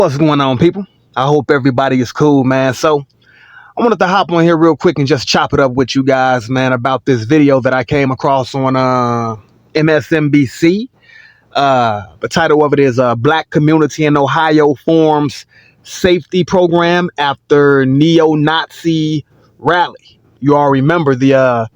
What's going on, people? I hope everybody is cool, man. So I wanted to hop on here real quick and just chop it up with you guys, man, about this video that I came across on MSNBC. The title of it is Black Community in Ohio Forms Safety Program After Neo-Nazi Rally. You all remember the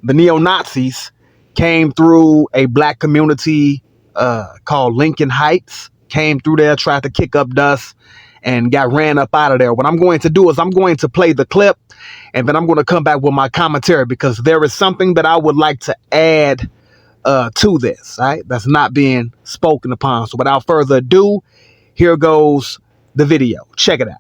neo-Nazis came through a black community called Lincoln Heights, came through there, tried to kick up dust, and got ran up out of there. What I'm going to do is I'm going to play the clip, and then I'm going to come back with my commentary, because there is something that I would like to add to this, right? That's not being spoken upon. So without further ado, here goes the video. Check it out.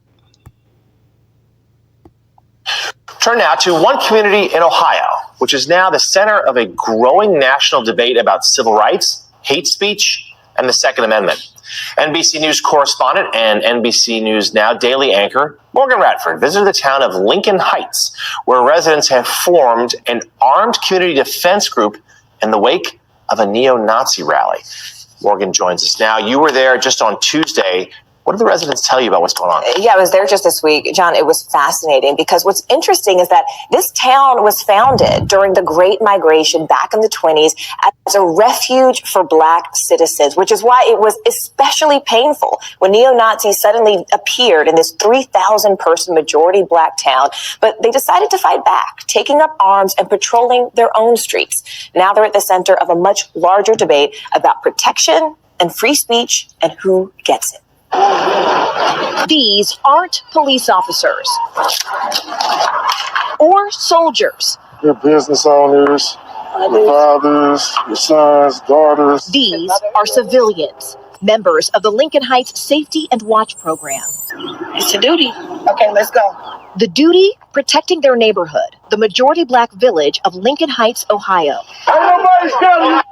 Turn now to one community in Ohio, which is now the center of a growing national debate about civil rights, hate speech, and the Second Amendment. NBC News correspondent and NBC News Now daily anchor Morgan Radford visited the town of Lincoln Heights, where residents have formed an armed community defense group in the wake of a neo-Nazi rally. Morgan joins us now. You were there just on Tuesday. What did the residents tell you about what's going on? Yeah, I was there just this week. John, it was fascinating because what's interesting is that this town was founded during the Great Migration back in the 1920s as a refuge for Black citizens, which is why it was especially painful when neo-Nazis suddenly appeared in this 3,000-person majority Black town. But they decided to fight back, taking up arms and patrolling their own streets. Now they're at the center of a much larger debate about protection and free speech and who gets it. These aren't police officers or soldiers. Your business owners, your fathers, your sons, daughters. These are civilians, members of the Lincoln Heights Safety and Watch Program. It's a duty. Okay, let's go. The duty, protecting their neighborhood, the majority Black village of Lincoln Heights, Ohio.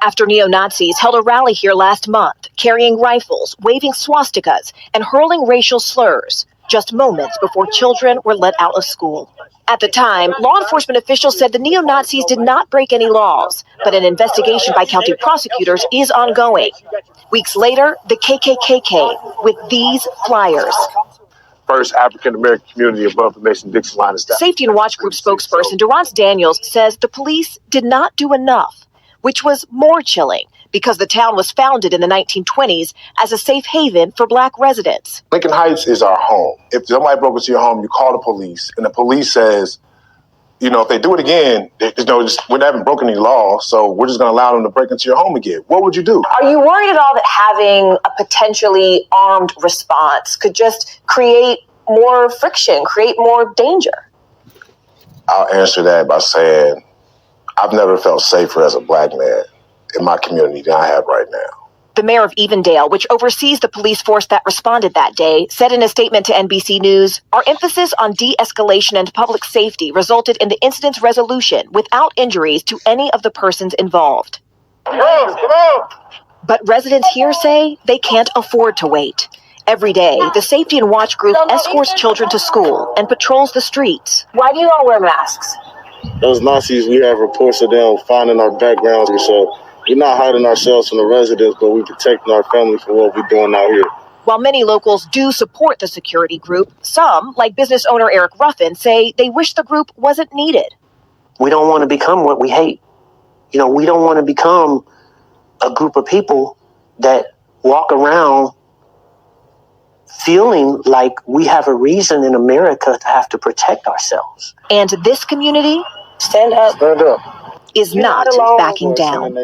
After neo-Nazis held a rally here last month, carrying rifles, waving swastikas, and hurling racial slurs, just moments before children were let out of school. At the time, law enforcement officials said the neo-Nazis did not break any laws, but an investigation by county prosecutors is ongoing. Weeks later, the KKK came with these flyers. First African-American community above the Mason-Dixon line is down. Safety and Watch Group spokesperson Durance Daniels says the police did not do enough, which was more chilling because the town was founded in the 1920s as a safe haven for Black residents. Lincoln Heights is our home. If somebody broke into your home, you call the police, and the police says, you know, if they do it again, we haven't broken any law, so we're just going to allow them to break into your home again. What would you do? Are you worried at all that having a potentially armed response could just create more friction, create more danger? I'll answer that by saying I've never felt safer as a Black man in my community than I have right now. The mayor of Evendale, which oversees the police force that responded that day, said in a statement to NBC News, "Our emphasis on de-escalation and public safety resulted in the incident's resolution without injuries to any of the persons involved." But residents here say they can't afford to wait. Every day, the Safety and Watch Group escorts children to school and patrols the streets. Why do you all wear masks? Those Nazis, we have reports of them finding our backgrounds, so we're not hiding ourselves from the residents, but we're protecting our family from what we're doing out here. While many locals do support the security group, some, like business owner Eric Ruffin, say they wish the group wasn't needed. We don't want to become what we hate. You know, we don't want to become a group of people that walk around feeling like we have a reason in America to have to protect ourselves. And this community Stand up. is not backing down.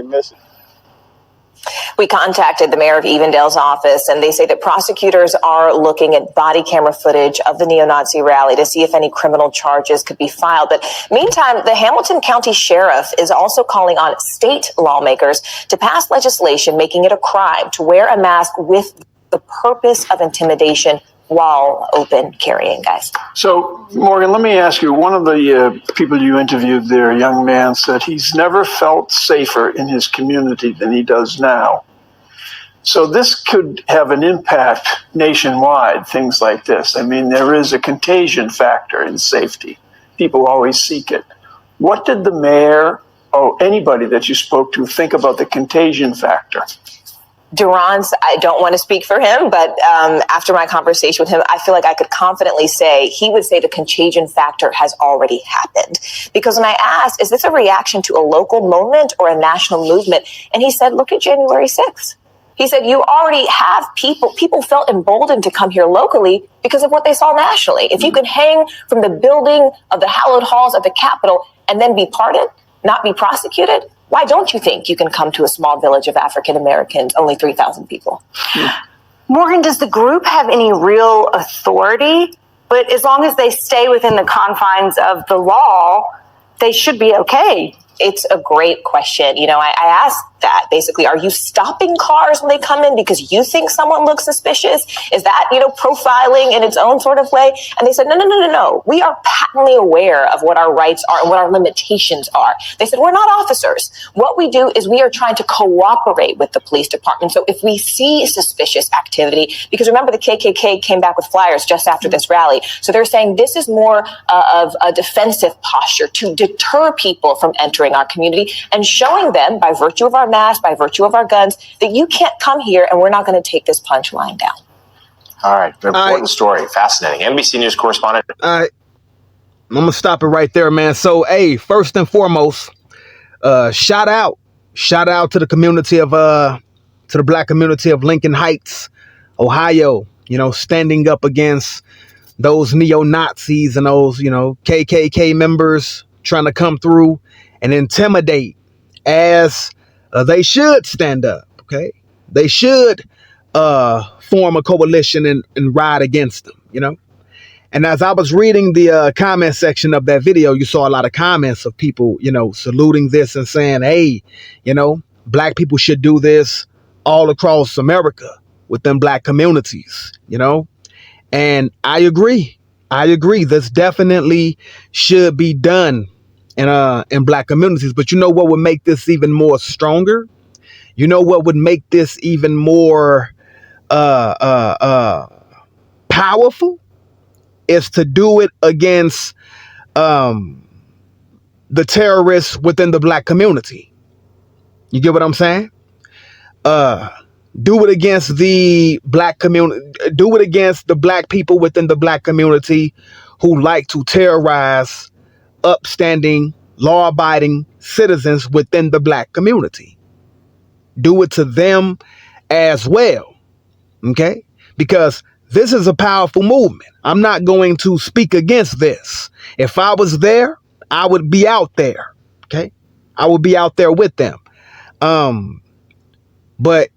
We contacted the mayor of Evendale's office, and they say that prosecutors are looking at body camera footage of the neo-Nazi rally to see if any criminal charges could be filed. But meantime, the Hamilton County Sheriff is also calling on state lawmakers to pass legislation making it a crime to wear a mask with the purpose of intimidation while open carrying, guys. So, Morgan, let me ask you, one of the people you interviewed there, a young man, said he's never felt safer in his community than he does now. So this could have an impact nationwide, things like this. I mean, there is a contagion factor in safety. People always seek it. What did the mayor or anybody that you spoke to think about the contagion factor? Duran's, I don't want to speak for him, but after my conversation with him, I feel like I could confidently say he would say the contagion factor has already happened. Because when I asked, is this a reaction to a local moment or a national movement? And he said, look at January 6th. He said, you already have people felt emboldened to come here locally because of what they saw nationally. If you can hang from the building of the hallowed halls of the Capitol and then be pardoned, not be prosecuted, why don't you think you can come to a small village of African Americans, only 3,000 people? Morgan, does the group have any real authority? But as long as they stay within the confines of the law, they should be okay. It's a great question. You know, I asked that basically, are you stopping cars when they come in because you think someone looks suspicious? Is that, you know, profiling in its own sort of way? And they said, no. We are patently aware of what our rights are and what our limitations are. They said, we're not officers. What we do is we are trying to cooperate with the police department. So if we see suspicious activity, because remember the KKK came back with flyers just after this rally. So they're saying this is more of a defensive posture to deter people from entering our community and showing them by virtue of our masks, by virtue of our guns, that you can't come here and we're not going to take this punchline down. All right. Important story. Fascinating. NBC News correspondent. I'm going to stop it right there, man. So, hey, first and foremost, shout out to the community of, to the black community of Lincoln Heights, Ohio, you know, standing up against those neo-Nazis and those, you know, KKK members trying to come through and intimidate, as they should stand up. Okay, they should form a coalition and ride against them, you know. And as I was reading the comment section of that video, you saw a lot of comments of people, you know, saluting this and saying, hey, you know, black people should do this all across America within black communities, you know. And I agree. This definitely should be done in black communities. But you know what would make this even more stronger? You know what would make this even more powerful is to do it against the terrorists within the black community. You get what I'm saying? Do it against the black community. Do it against the black people within the black community who like to terrorize upstanding, law-abiding citizens within the black community. Do it to them as well. Okay? Because this is a powerful movement. I'm not going to speak against this. If I was there, I would be out there. Okay? I would be out there with them. But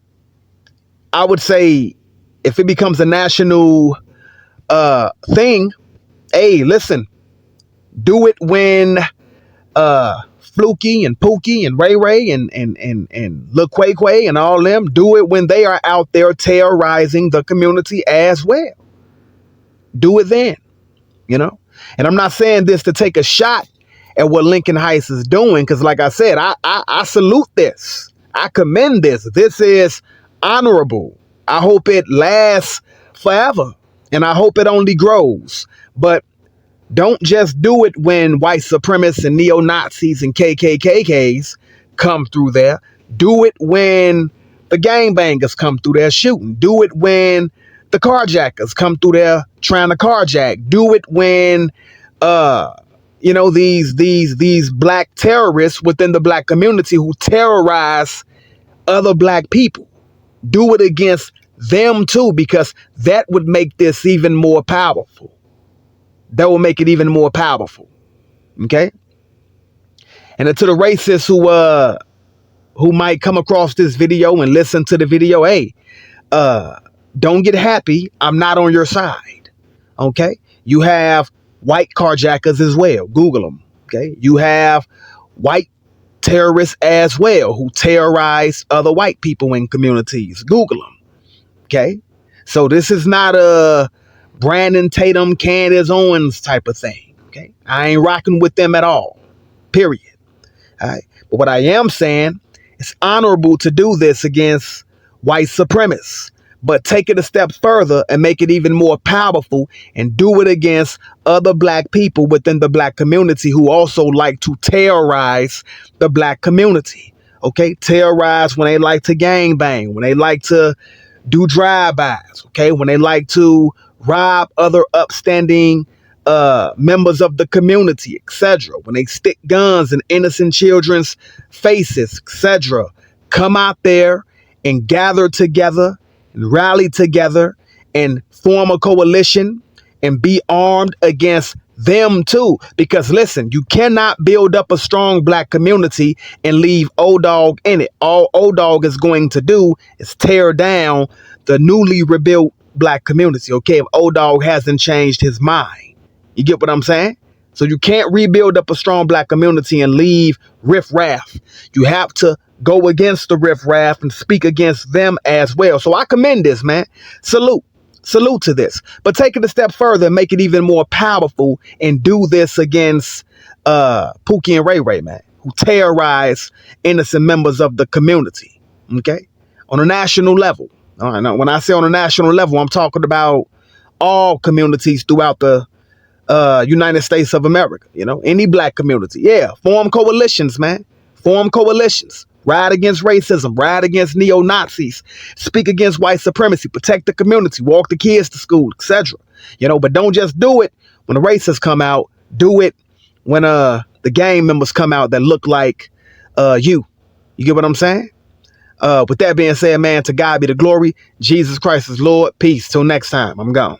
I would say if it becomes a national thing, hey, listen, do it when Fluky and Pookie and Ray Ray and Lil Quay Quay and all them, do it when they are out there terrorizing the community as well. Do it then, you know. And I'm not saying this to take a shot at what Lincoln Heights is doing, because like I said, I salute this. I commend this. This is honorable. I hope it lasts forever, and I hope it only grows. But don't just do it when white supremacists and neo-Nazis and KKKs come through there. Do it when the gangbangers come through there shooting. Do it when the carjackers come through there trying to carjack. Do it when you know, these black terrorists within the black community who terrorize other black people. Do it against them too, because that would make this even more powerful. That will make it even more powerful. Okay? And to the racists who might come across this video and listen to the video, hey, don't get happy. I'm not on your side. Okay? You have white carjackers as well. Google them. Okay? You have white terrorists as well who terrorize other white people in communities. Google them. Okay? So this is not a Brandon Tatum, Candace Owens type of thing. Okay? I ain't rocking with them at all. Period. All right? But what I am saying, it's honorable to do this against white supremacists, but take it a step further and make it even more powerful and do it against other black people within the black community who also like to terrorize the black community. Okay, terrorize when they like to gangbang, when they like to do drive-bys, okay, when they like to rob other upstanding members of the community, etc. When they stick guns in innocent children's faces, etc. Come out there and gather together and rally together and form a coalition and be armed against them too. Because listen, you cannot build up a strong black community and leave O-Dog in it. All O-Dog is going to do is tear down the newly rebuilt black community, okay, if O-Dog hasn't changed his mind. You get what I'm saying? So you can't rebuild up a strong black community and leave riffraff. You have to go against the riffraff and speak against them as well. So I commend this, man. Salute to this. But take it a step further and make it even more powerful and do this against Pookie and Ray Ray, man, who terrorize innocent members of the community, okay, on a national level. All right, now, when I say on a national level, I'm talking about all communities throughout the United States of America, you know, any black community. Yeah, form coalitions, man. Form coalitions. Ride against racism. Ride against neo-Nazis. Speak against white supremacy. Protect the community. Walk the kids to school, etc. You know, but don't just do it when the racists come out. Do it when the gang members come out that look like you. You get what I'm saying? With that being said, man, to God be the glory. Jesus Christ is Lord. Peace. Till next time. I'm gone.